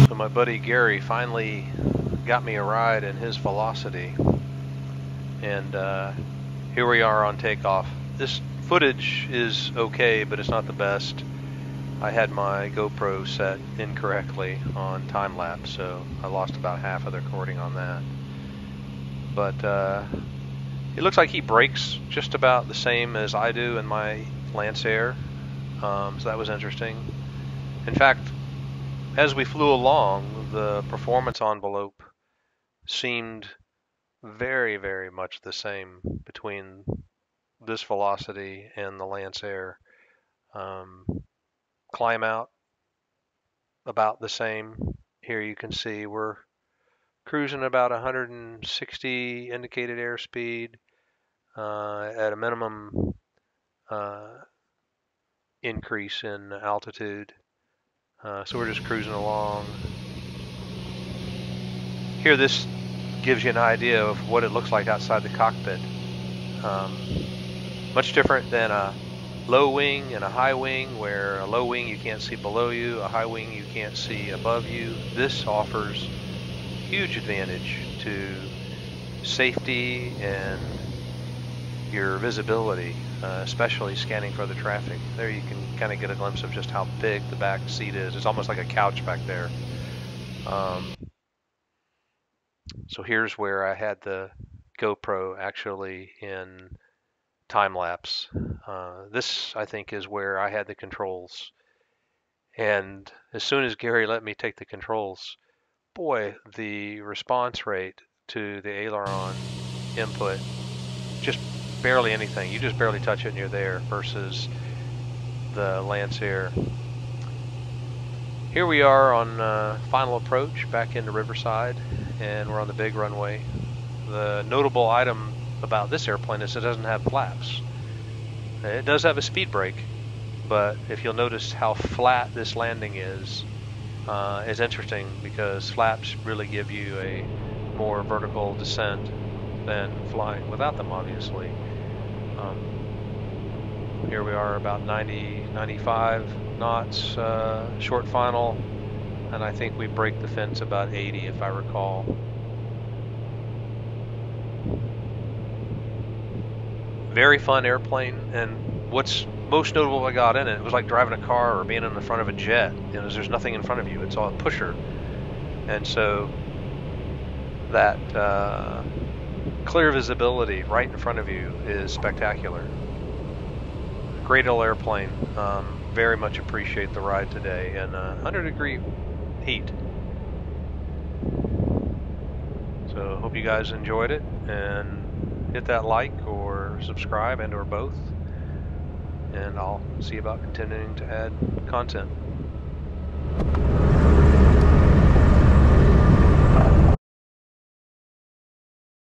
So my buddy Gary finally got me a ride in his Velocity, and here we are on takeoff. This footage is okay, but it's not the best. I had my GoPro set incorrectly on time lapse, so I lost about half of the recording on that. But it looks like he brakes just about the same as I do in my Lancer, so that was interesting. In fact, as we flew along, the performance envelope seemed very, very much the same between this Velocity and the Lancer. Climb out about the same. Here you can see we're cruising about 160 indicated airspeed at a minimum increase in altitude. So we're just cruising along. Here, this gives you an idea of what it looks like outside the cockpit. Much different than a low wing and a high wing, where a low wing you can't see below you, a high wing you can't see above you. This offers huge advantage to safety and your visibility, especially scanning for the traffic. There you can kind of get a glimpse of just how big the back seat is. It's almost like a couch back there. So here's where I had the GoPro actually in time lapse. This, I think, is where I had the controls. And as soon as Gary let me take the controls, boy, the response rate to the aileron input, just barely anything. You just barely touch it and you're there, versus the Lancer. Here we are on final approach back into Riverside, and we're on the big runway. The notable item about this airplane is it doesn't have flaps. It does have a speed brake, but if you'll notice how flat this landing is interesting, because flaps really give you a more vertical descent than flying without them, obviously. Here we are about 90, 95 knots, short final, and I think we break the fence about 80 if I recall. Very fun airplane, and what's most notable I got in it, it was like driving a car or being in the front of a jet. You know, there's nothing in front of you, it's all a pusher. And so that clear visibility right in front of you is spectacular. Great little airplane. Very much appreciate the ride today in 100-degree heat. So hope you guys enjoyed it, and hit that like or subscribe, and or both. And I'll see about continuing to add content.